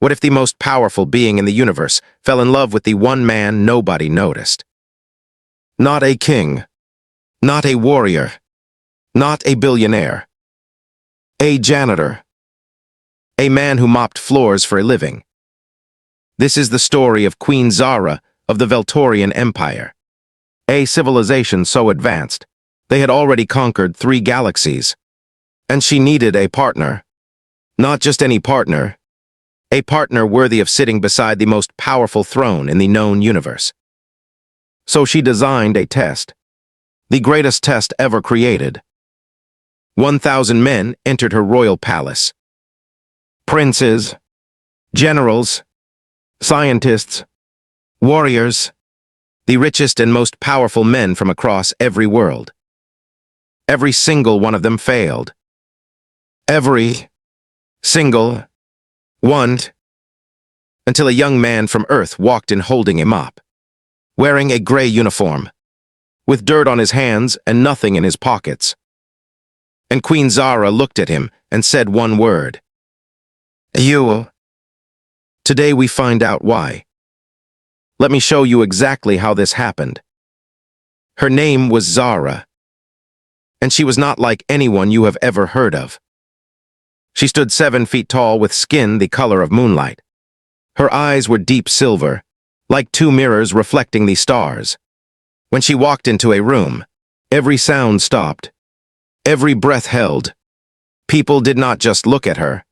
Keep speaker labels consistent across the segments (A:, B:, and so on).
A: What if the most powerful being in the universe fell in love with the one man nobody noticed? Not a king, not a warrior, not a billionaire. A janitor. A man who mopped floors for a living. This is the story of Queen Zara of the Veltorian Empire. A civilization so advanced, they had already conquered 3 galaxies. And she needed a partner. Not just any partner. A partner worthy of sitting beside the most powerful throne in the known universe. So she designed a test. The greatest test ever created. 1,000 men entered her royal palace. Princes, generals, scientists, warriors, the richest and most powerful men from across every world. Every single one of them failed. Every single one, until a young man from Earth walked in holding a mop, wearing a gray uniform, with dirt on his hands and nothing in his pockets. And Queen Zara looked at him and said one word. You. Today we find out why. Let me show you exactly how this happened. Her name was Zara, and she was not like anyone you have ever heard of. She stood 7 feet tall with skin the color of moonlight. Her eyes were deep silver, like 2 mirrors reflecting the stars. When she walked into a room, every sound stopped, every breath held. People did not just look at her.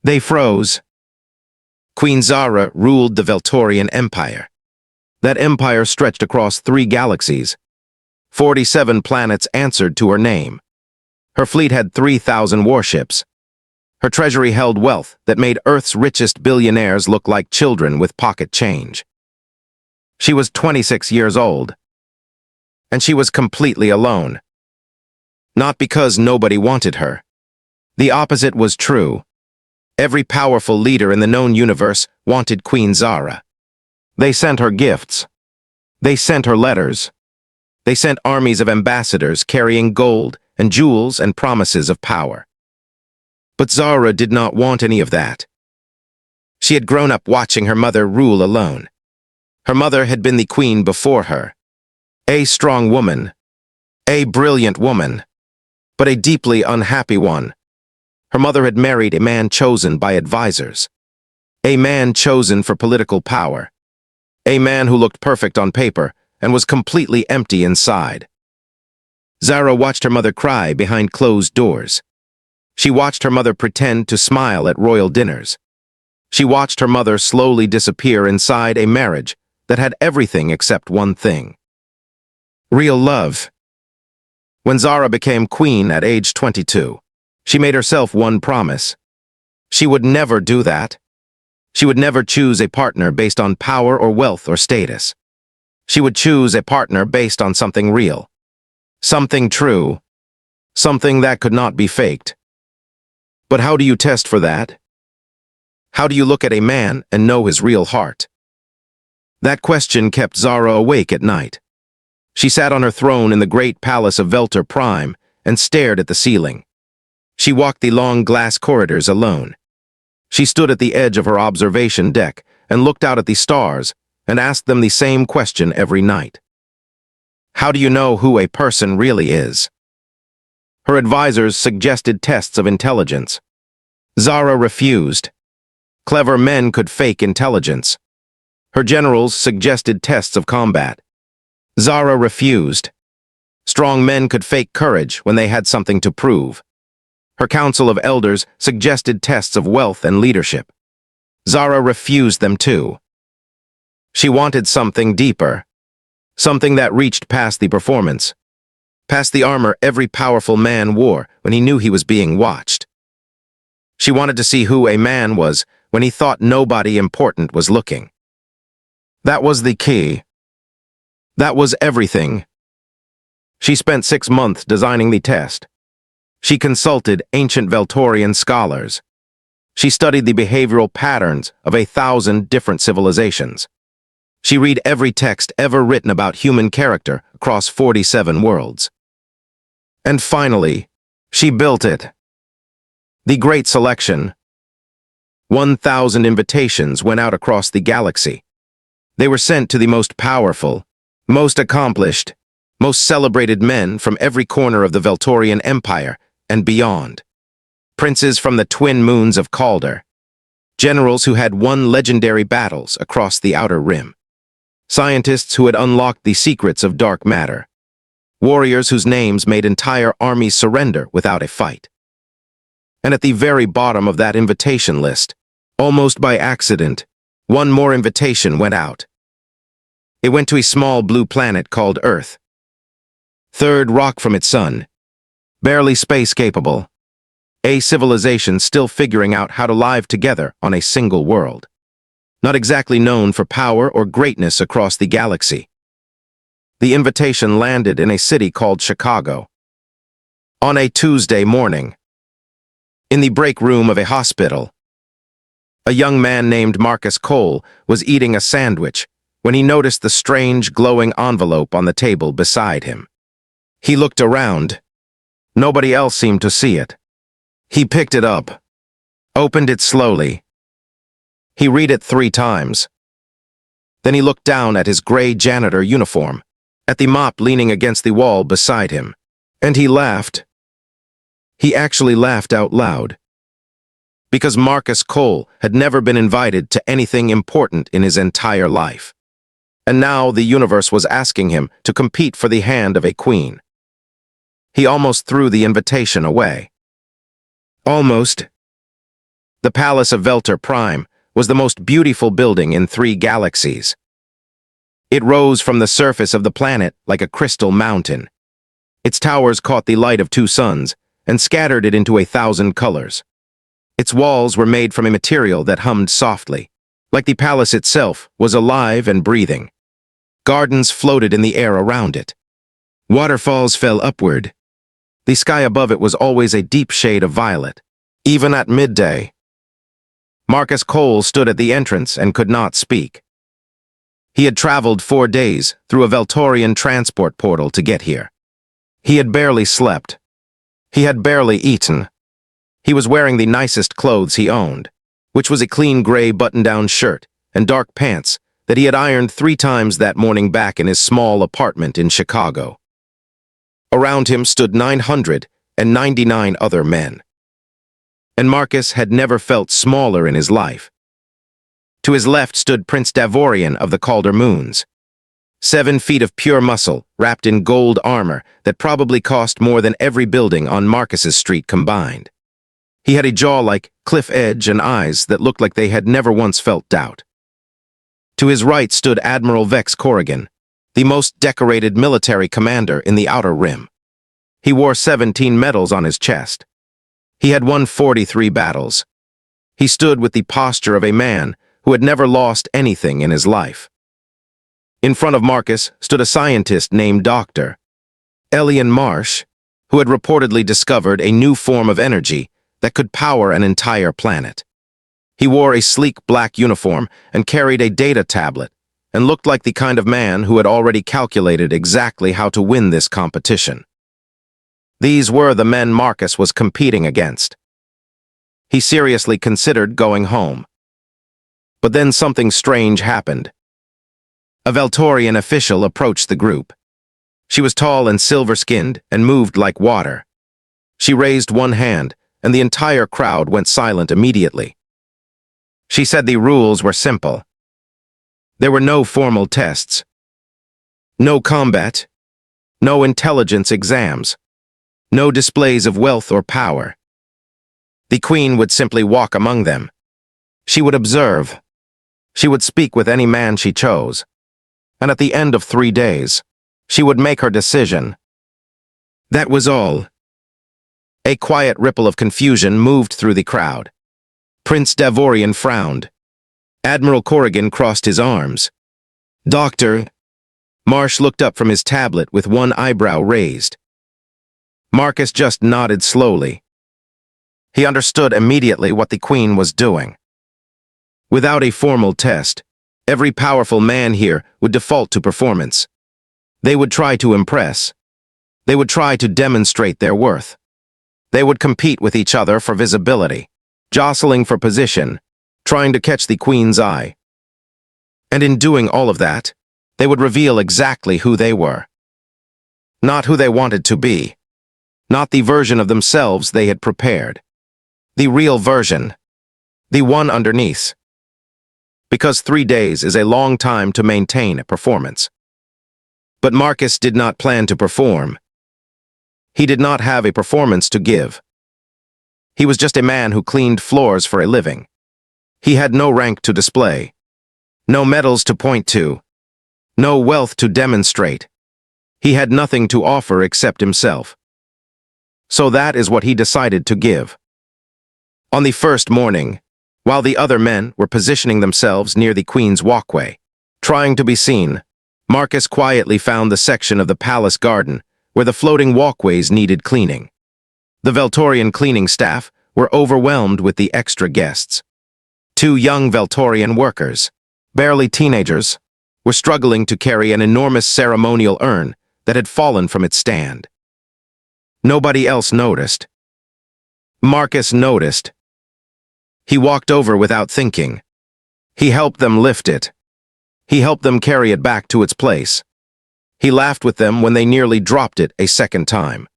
A: They froze. Queen Zara ruled the Veltorian Empire. That empire stretched across 3 galaxies. 47 planets answered to her name. Her fleet had 3,000 warships. Her treasury held wealth that made Earth's richest billionaires look like children with pocket change. She was 26 years old. And she was completely alone. Not because nobody wanted her. The opposite was true. Every powerful leader in the known universe wanted Queen Zara. They sent her gifts. They sent her letters. They sent armies of ambassadors carrying gold and jewels and promises of power. But Zara did not want any of that. She had grown up watching her mother rule alone. Her mother had been the queen before her. A strong woman. A brilliant woman. But a deeply unhappy one. Her mother had married a man chosen by advisors. A man chosen for political power. A man who looked perfect on paper and was completely empty inside. Zara watched her mother cry behind closed doors. She watched her mother pretend to smile at royal dinners. She watched her mother slowly disappear inside a marriage that had everything except one thing. Real love. When Zara became queen at age 22, she made herself one promise. She would never do that. She would never choose a partner based on power or wealth or status. She would choose a partner based on something real. Something true. Something that could not be faked. But how do you test for that? How do you look at a man and know his real heart? That question kept Zara awake at night. She sat on her throne in the great palace of Veltor Prime and stared at the ceiling. She walked the long glass corridors alone. She stood at the edge of her observation deck and looked out at the stars and asked them the same question every night. How do you know who a person really is? Her advisors suggested tests of intelligence. Zara refused. Clever men could fake intelligence. Her generals suggested tests of combat. Zara refused. Strong men could fake courage when they had something to prove. Her council of elders suggested tests of wealth and leadership. Zara refused them too. She wanted something deeper. Something that reached past the performance. Past the armor every powerful man wore when he knew he was being watched. She wanted to see who a man was when he thought nobody important was looking. That was the key. That was everything. She spent 6 months designing the test. She consulted ancient Veltorian scholars. She studied the behavioral patterns of 1,000 different civilizations. She read every text ever written about human character across 47 worlds. And finally, she built it. The Great Selection. 1,000 invitations went out across the galaxy. They were sent to the most powerful, most accomplished, most celebrated men from every corner of the Veltorian Empire and beyond. Princes from the twin moons of Calder, generals who had won legendary battles across the Outer Rim, scientists who had unlocked the secrets of dark matter, warriors whose names made entire armies surrender without a fight. And at the very bottom of that invitation list, almost by accident, one more invitation went out. It went to a small blue planet called Earth. Third rock from its sun, barely space-capable, a civilization still figuring out how to live together on a single world, not exactly known for power or greatness across the galaxy. The invitation landed in a city called Chicago. On a Tuesday morning, in the break room of a hospital, a young man named Marcus Cole was eating a sandwich when he noticed the strange, glowing envelope on the table beside him. He looked around. Nobody else seemed to see it. He picked it up, opened it slowly. He read it 3 times. Then he looked down at his gray janitor uniform, at the mop leaning against the wall beside him, and he laughed. He actually laughed out loud. Because Marcus Cole had never been invited to anything important in his entire life. And now the universe was asking him to compete for the hand of a queen. He almost threw the invitation away. Almost. The Palace of Veltor Prime was the most beautiful building in 3 galaxies. It rose from the surface of the planet like a crystal mountain. Its towers caught the light of 2 suns and scattered it into 1,000 colors. Its walls were made from a material that hummed softly, like the palace itself was alive and breathing. Gardens floated in the air around it. Waterfalls fell upward. The sky above it was always a deep shade of violet, even at midday. Marcus Cole stood at the entrance and could not speak. He had traveled 4 days through a Veltorian transport portal to get here. He had barely slept. He had barely eaten. He was wearing the nicest clothes he owned, which was a clean gray button-down shirt and dark pants that he had ironed 3 times that morning back in his small apartment in Chicago. Around him stood 999 other men. And Marcus had never felt smaller in his life. To his left stood Prince Davorian of the Calder Moons. 7 feet of pure muscle, wrapped in gold armor that probably cost more than every building on Marcus's street combined. He had a jaw like cliff edge and eyes that looked like they had never once felt doubt. To his right stood Admiral Vex Corrigan, the most decorated military commander in the Outer Rim. He wore 17 medals on his chest. He had won 43 battles. He stood with the posture of a man who had never lost anything in his life. In front of Marcus stood a scientist named Dr. Elian Marsh, who had reportedly discovered a new form of energy that could power an entire planet. He wore a sleek black uniform and carried a data tablet, and looked like the kind of man who had already calculated exactly how to win this competition. These were the men Marcus was competing against. He seriously considered going home. But then something strange happened. A Veltorian official approached the group. She was tall and silver-skinned and moved like water. She raised one hand, and the entire crowd went silent immediately. She said the rules were simple. There were no formal tests, no combat, no intelligence exams, no displays of wealth or power. The queen would simply walk among them. She would observe. She would speak with any man she chose. And at the end of 3 days, she would make her decision. That was all. A quiet ripple of confusion moved through the crowd. Prince Davorian frowned. Admiral Corrigan crossed his arms. Doctor. Marsh looked up from his tablet with one eyebrow raised. Marcus just nodded slowly. He understood immediately what the queen was doing. Without a formal test, every powerful man here would default to performance. They would try to impress. They would try to demonstrate their worth. They would compete with each other for visibility, jostling for position, trying to catch the queen's eye. And in doing all of that, they would reveal exactly who they were. Not who they wanted to be. Not the version of themselves they had prepared. The real version. The one underneath. Because 3 days is a long time to maintain a performance. But Marcus did not plan to perform. He did not have a performance to give. He was just a man who cleaned floors for a living. He had no rank to display. No medals to point to. No wealth to demonstrate. He had nothing to offer except himself. So that is what he decided to give. On the first morning, while the other men were positioning themselves near the queen's walkway, trying to be seen, Marcus quietly found the section of the palace garden where the floating walkways needed cleaning. The Veltorian cleaning staff were overwhelmed with the extra guests. 2 young Veltorian workers, barely teenagers, were struggling to carry an enormous ceremonial urn that had fallen from its stand. Nobody else noticed. Marcus noticed. He walked over without thinking. He helped them lift it. He helped them carry it back to its place. He laughed with them when they nearly dropped it a second time.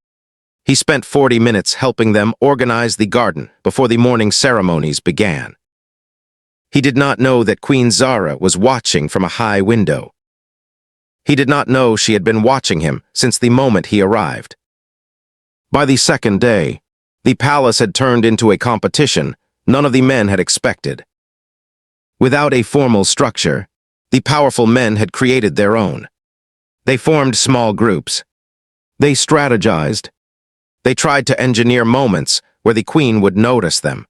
A: He spent 40 minutes helping them organize the garden before the morning ceremonies began. He did not know that Queen Zara was watching from a high window. He did not know she had been watching him since the moment he arrived. By the second day, the palace had turned into a competition none of the men had expected. Without a formal structure, the powerful men had created their own. They formed small groups. They strategized. They tried to engineer moments where the queen would notice them.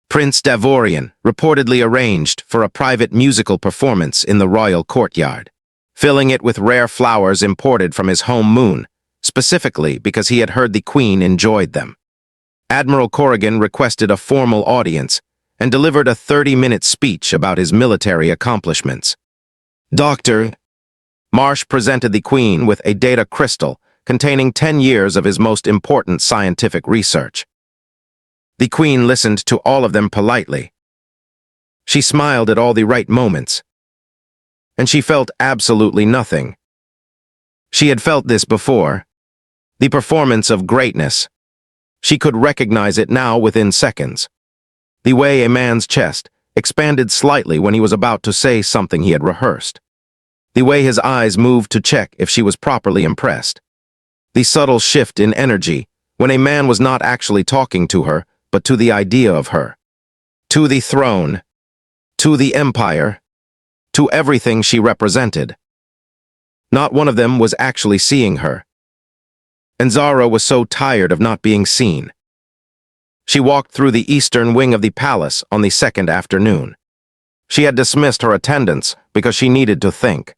A: Prince Davorian reportedly arranged for a private musical performance in the royal courtyard, filling it with rare flowers imported from his home moon, specifically because he had heard the queen enjoyed them. Admiral Corrigan requested a formal audience and delivered a 30-minute speech about his military accomplishments. Dr. Marsh presented the queen with a data crystal containing 10 years of his most important scientific research. The queen listened to all of them politely. She smiled at all the right moments. And she felt absolutely nothing. She had felt this before. The performance of greatness. She could recognize it now within seconds. The way a man's chest expanded slightly when he was about to say something he had rehearsed. The way his eyes moved to check if she was properly impressed. The subtle shift in energy when a man was not actually talking to her, but to the idea of her. To the throne. To the empire. To everything she represented. Not one of them was actually seeing her. And Zara was so tired of not being seen. She walked through the eastern wing of the palace on the second afternoon. She had dismissed her attendants because she needed to think.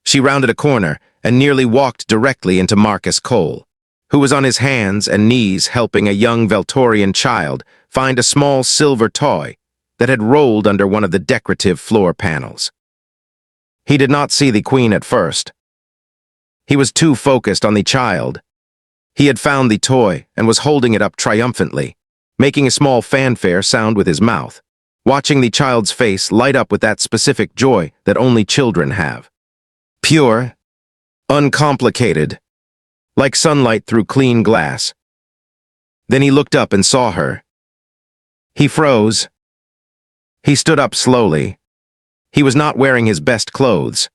A: She rounded a corner and nearly walked directly into Marcus Cole, who was on his hands and knees helping a young Veltorian child find a small silver toy that had rolled under one of the decorative floor panels. He did not see the queen at first. He was too focused on the child. He had found the toy and was holding it up triumphantly, making a small fanfare sound with his mouth, watching the child's face light up with that specific joy that only children have. Pure, uncomplicated, like sunlight through clean glass. Then he looked up and saw her. He froze. He stood up slowly. He was not wearing his best clothes.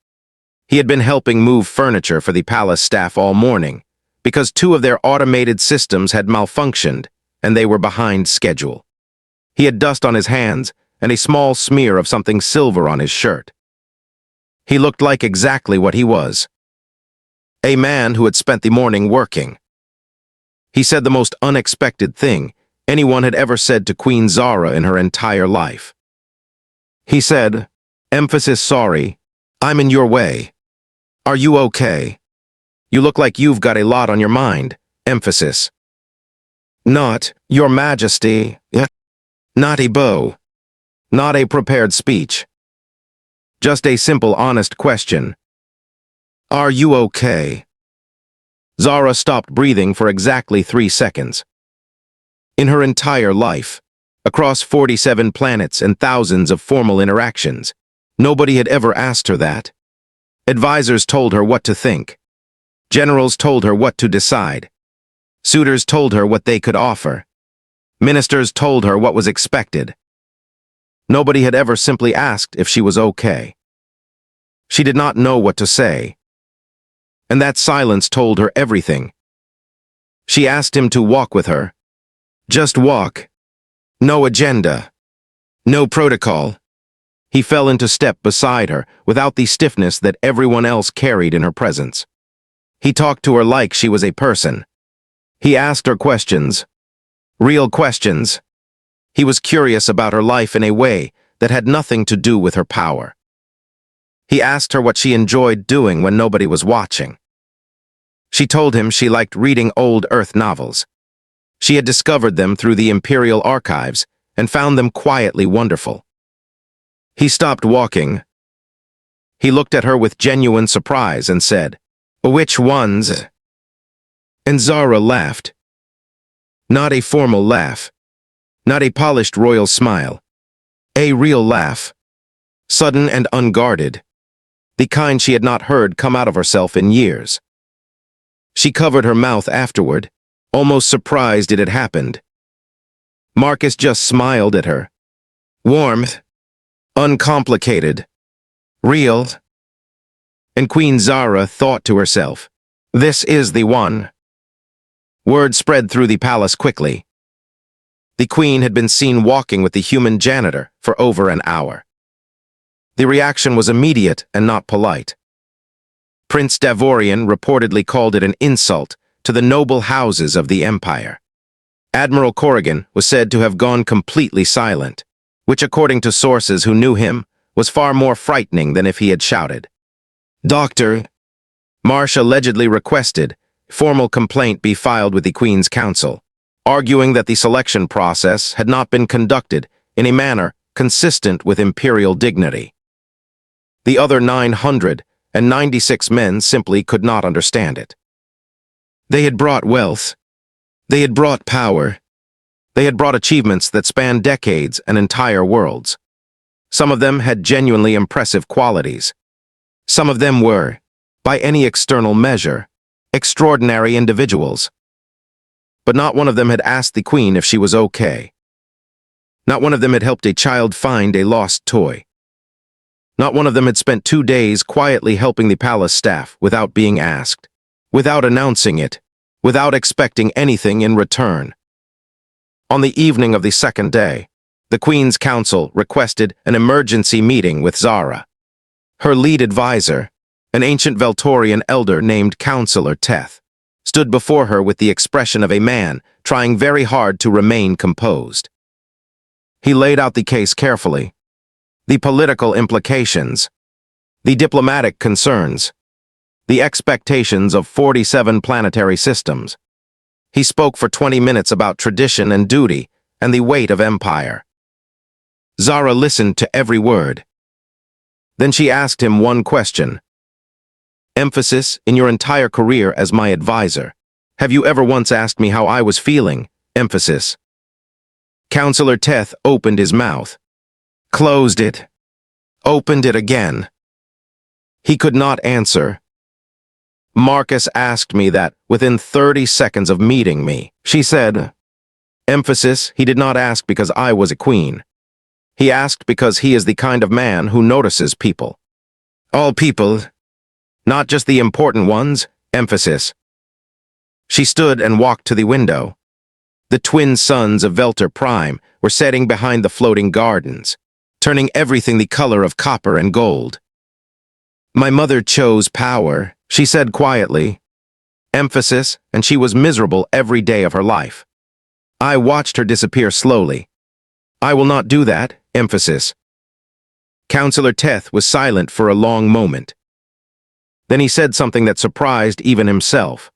A: He had been helping move furniture for the palace staff all morning, because 2 of their automated systems had malfunctioned and they were behind schedule. He had dust on his hands and a small smear of something silver on his shirt. He looked like exactly what he was. A man who had spent the morning working. He said the most unexpected thing anyone had ever said to Queen Zara in her entire life. He said, emphasis sorry, I'm in your way. Are you okay? You look like you've got a lot on your mind, emphasis. Not, Your Majesty, not a bow, not a prepared speech. Just a simple, honest question. Are you okay? Zara stopped breathing for exactly 3 seconds. In her entire life, across 47 planets and thousands of formal interactions. Nobody had ever asked her that. Advisors told her what to think. Generals told her what to decide. Suitors told her what they could offer. Ministers told her what was expected. Nobody had ever simply asked if she was okay. She did not know what to say. And that silence told her everything. She asked him to walk with her. Just walk. No agenda. No protocol. He fell into step beside her without the stiffness that everyone else carried in her presence. He talked to her like she was a person. He asked her questions. Real questions. He was curious about her life in a way that had nothing to do with her power. He asked her what she enjoyed doing when nobody was watching. She told him she liked reading old Earth novels. She had discovered them through the Imperial archives and found them quietly wonderful. He stopped walking. He looked at her with genuine surprise and said, "Which ones?" And Zara laughed. Not a formal laugh. Not a polished royal smile. A real laugh. Sudden and unguarded. The kind she had not heard come out of herself in years. She covered her mouth afterward, almost surprised it had happened. Marcus just smiled at her. Warm. Uncomplicated. Real. And Queen Zara thought to herself, "This is the one." Word spread through the palace quickly. The queen had been seen walking with the human janitor for over an hour. The reaction was immediate and not polite. Prince Davorian reportedly called it an insult to the noble houses of the empire. Admiral Corrigan was said to have gone completely silent, which according to sources who knew him, was far more frightening than if he had shouted. Dr. Marsh allegedly requested formal complaint be filed with the Queen's Council, arguing that the selection process had not been conducted in a manner consistent with imperial dignity. The other 996 men simply could not understand it. They had brought wealth. They had brought power. They had brought achievements that spanned decades and entire worlds. Some of them had genuinely impressive qualities. Some of them were, by any external measure, extraordinary individuals. But not one of them had asked the Queen if she was okay. Not one of them had helped a child find a lost toy. Not one of them had spent 2 days quietly helping the palace staff without being asked, without announcing it, without expecting anything in return. On the evening of the second day, the Queen's Council requested an emergency meeting with Zara. Her lead advisor, an ancient Veltorian elder named Counselor Teth, stood before her with the expression of a man trying very hard to remain composed. He laid out the case carefully. The political implications, the diplomatic concerns, the expectations of 47 planetary systems. He spoke for 20 minutes about tradition and duty and the weight of empire. Zara listened to every word. Then she asked him one question. Emphasis, in your entire career as my advisor, have you ever once asked me how I was feeling? Emphasis. Counselor Teth opened his mouth, closed it, opened it again. He could not answer. Marcus asked me that within 30 seconds of meeting me, she said. Emphasis, he did not ask because I was a queen. He asked because he is the kind of man who notices people. All people, not just the important ones, emphasis. She stood and walked to the window. The twin suns of Velter Prime were setting behind the floating gardens, turning everything the color of copper and gold. My mother chose power, she said quietly. Emphasis, and she was miserable every day of her life. I watched her disappear slowly. I will not do that, emphasis. Counselor Teth was silent for a long moment. Then he said something that surprised even himself.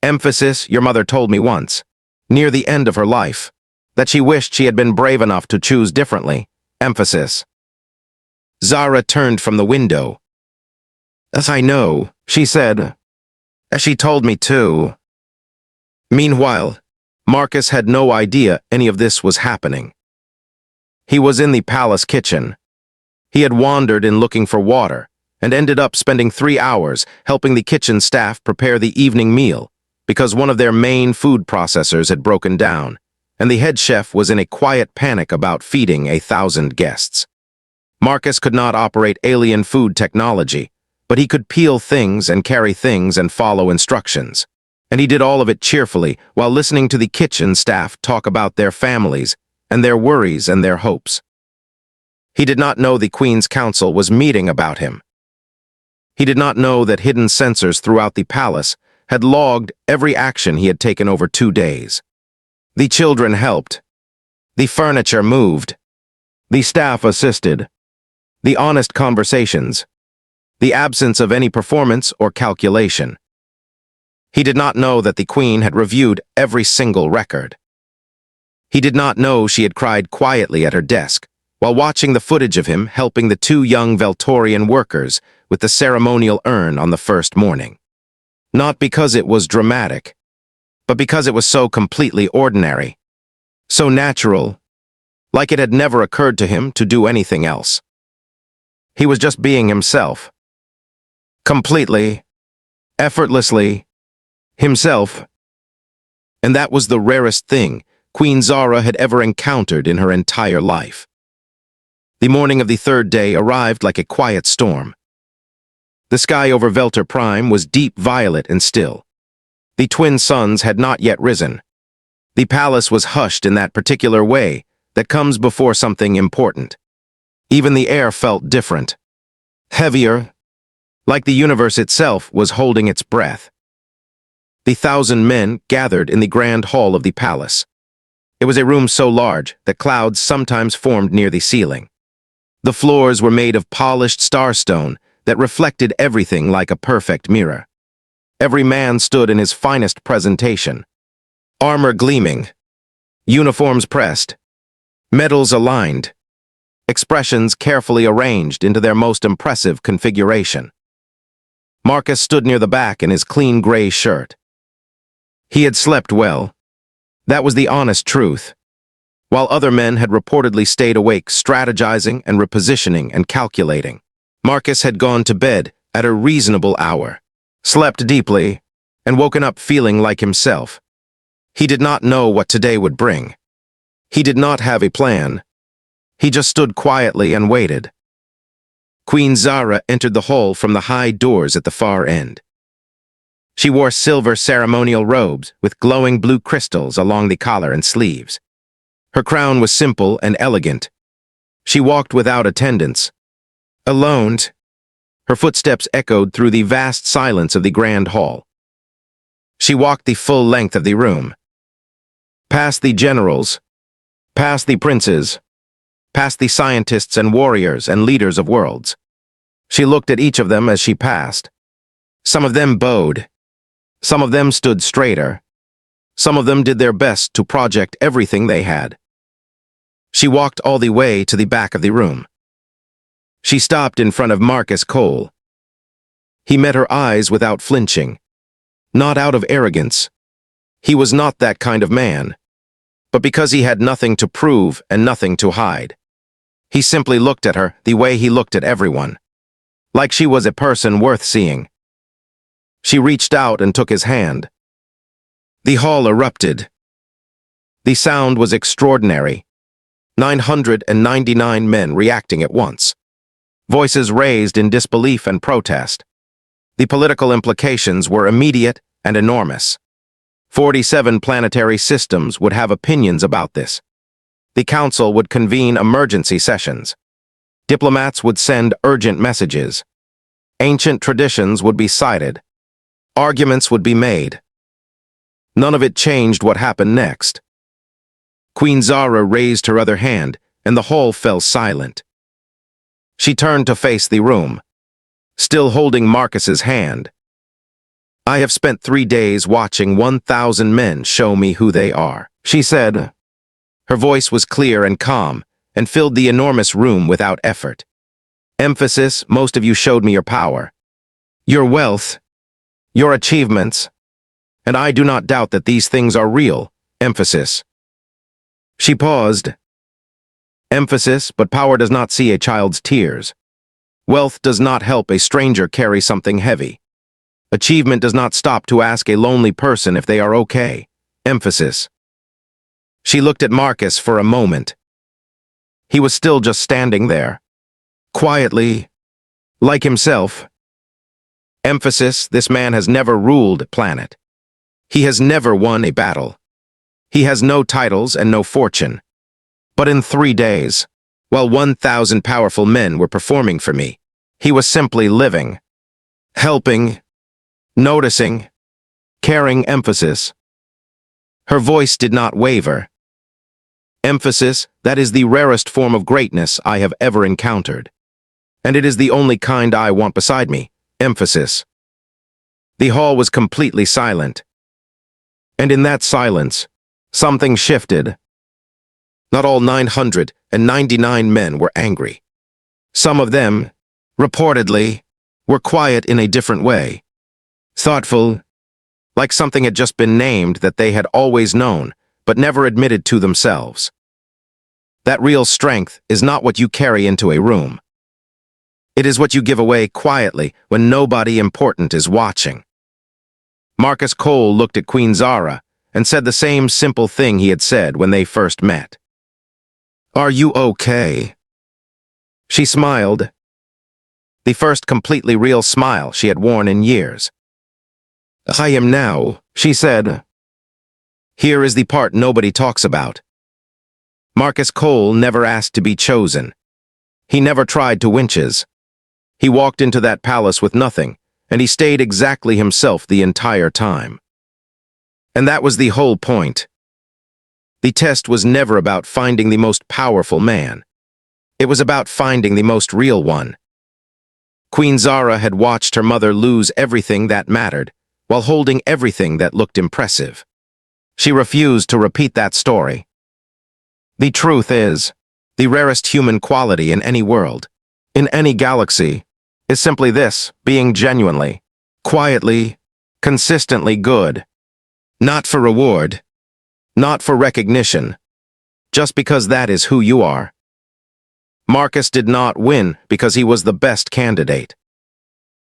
A: Emphasis, your mother told me once, near the end of her life, that she wished she had been brave enough to choose differently, emphasis. Zara turned from the window. As I know, she said, as she told me too. Meanwhile, Marcus had no idea any of this was happening. He was in the palace kitchen. He had wandered in looking for water and ended up spending 3 hours helping the kitchen staff prepare the evening meal because one of their main food processors had broken down, and the head chef was in a quiet panic about feeding 1,000 guests. Marcus could not operate alien food technology, but he could peel things and carry things and follow instructions. And he did all of it cheerfully while listening to the kitchen staff talk about their families and their worries and their hopes. He did not know the Queen's Council was meeting about him. He did not know that hidden sensors throughout the palace had logged every action he had taken over 2 days. The children helped. The furniture moved. The staff assisted. The honest conversations. The absence of any performance or calculation. He did not know that the Queen had reviewed every single record. He did not know she had cried quietly at her desk while watching the footage of him helping the 2 young Veltorian workers with the ceremonial urn on the first morning. Not because it was dramatic, but because it was so completely ordinary, so natural, like it had never occurred to him to do anything else. He was just being himself. Completely, effortlessly, himself. And that was the rarest thing Queen Zara had ever encountered in her entire life. The morning of the 3rd day arrived like a quiet storm. The sky over Velter Prime was deep violet and still. The twin suns had not yet risen. The palace was hushed in that particular way that comes before something important. Even the air felt different. Heavier, like the universe itself was holding its breath. The 1,000 men gathered in the grand hall of the palace. It was a room so large that clouds sometimes formed near the ceiling. The floors were made of polished starstone that reflected everything like a perfect mirror. Every man stood in his finest presentation. Armor gleaming, uniforms pressed, medals aligned, expressions carefully arranged into their most impressive configuration. Marcus stood near the back in his clean gray shirt. He had slept well. That was the honest truth. While other men had reportedly stayed awake strategizing and repositioning and calculating, Marcus had gone to bed at a reasonable hour, slept deeply, and woken up feeling like himself. He did not know what today would bring. He did not have a plan. He just stood quietly and waited. Queen Zara entered the hall from the high doors at the far end. She wore silver ceremonial robes with glowing blue crystals along the collar and sleeves. Her crown was simple and elegant. She walked without attendants. Alone, her footsteps echoed through the vast silence of the grand hall. She walked the full length of the room. Past the generals, past the princes, past the scientists and warriors and leaders of worlds. She looked at each of them as she passed. Some of them bowed. Some of them stood straighter. Some of them did their best to project everything they had. She walked all the way to the back of the room. She stopped in front of Marcus Cole. He met her eyes without flinching. Not out of arrogance. He was not that kind of man. But because he had nothing to prove and nothing to hide. He simply looked at her the way he looked at everyone. Like she was a person worth seeing. She reached out and took his hand. The hall erupted. The sound was extraordinary. 999 men reacting at once. Voices raised in disbelief and protest. The political implications were immediate and enormous. 47 planetary systems would have opinions about this. The council would convene emergency sessions. Diplomats would send urgent messages. Ancient traditions would be cited. Arguments would be made. None of it changed what happened next. Queen Zara raised her other hand, and the hall fell silent. She turned to face the room, still holding Marcus's hand. "I have spent 3 days watching 1,000 men show me who they are," she said. Her voice was clear and calm, and filled the enormous room without effort. "Emphasis, most of you showed me your power, your wealth, your achievements, and I do not doubt that these things are real, Emphasis. She paused. Emphasis, but power does not see a child's tears. Wealth does not help a stranger carry something heavy. Achievement does not stop to ask a lonely person if they are okay. Emphasis. She looked at Marcus for a moment. He was still just standing there, quietly, like himself. Emphasis, this man has never ruled a planet. He has never won a battle. He has no titles and no fortune. But in 3 days, while 1,000 powerful men were performing for me, he was simply living, helping, noticing, caring. Emphasis. Her voice did not waver. Emphasis, that is the rarest form of greatness I have ever encountered. And it is the only kind I want beside me. Emphasis. The hall was completely silent. And in that silence, something shifted. Not all 999 men were angry. Some of them, reportedly, were quiet in a different way. Thoughtful, like something had just been named that they had always known, but never admitted to themselves. That real strength is not what you carry into a room. It is what you give away quietly when nobody important is watching. Marcus Cole looked at Queen Zara and said the same simple thing he had said when they first met. "Are you okay?" She smiled. The first completely real smile she had worn in years. "I am now," she said. Here is the part nobody talks about. Marcus Cole never asked to be chosen. He never tried to winches. He walked into that palace with nothing, and he stayed exactly himself the entire time. And that was the whole point. The test was never about finding the most powerful man. It was about finding the most real one. Queen Zara had watched her mother lose everything that mattered, while holding everything that looked impressive. She refused to repeat that story. The truth is, the rarest human quality in any world, in any galaxy, is simply this: being genuinely, quietly, consistently good. Not for reward, not for recognition, just because that is who you are. Marcus did not win because he was the best candidate.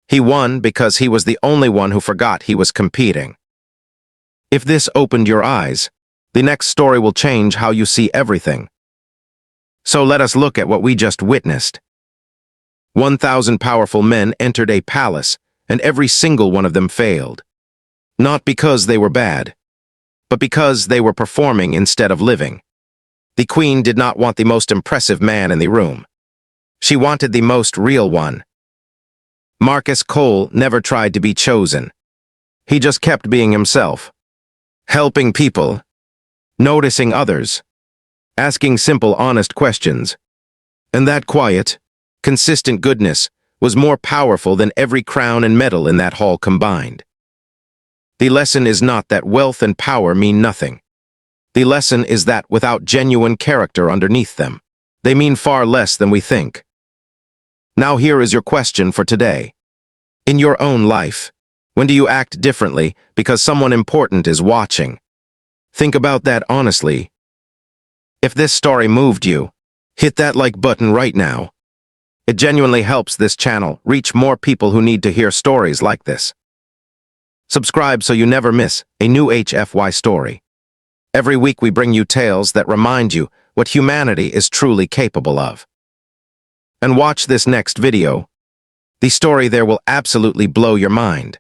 A: He won because he was the only one who forgot he was competing. If this opened your eyes, the next story will change how you see everything. So let us look at what we just witnessed. 1,000 powerful men entered a palace, and every single one of them failed. Not because they were bad, but because they were performing instead of living. The queen did not want the most impressive man in the room. She wanted the most real one. Marcus Cole never tried to be chosen. He just kept being himself, helping people, noticing others, asking simple, honest questions. And that quiet, consistent goodness was more powerful than every crown and medal in that hall combined. The lesson is not that wealth and power mean nothing. The lesson is that without genuine character underneath them, they mean far less than we think. Now here is your question for today. In your own life, when do you act differently because someone important is watching? Think about that honestly. If this story moved you, hit that like button right now. It genuinely helps this channel reach more people who need to hear stories like this. Subscribe so you never miss a new HFY story. Every week we bring you tales that remind you what humanity is truly capable of. And watch this next video. The story there will absolutely blow your mind.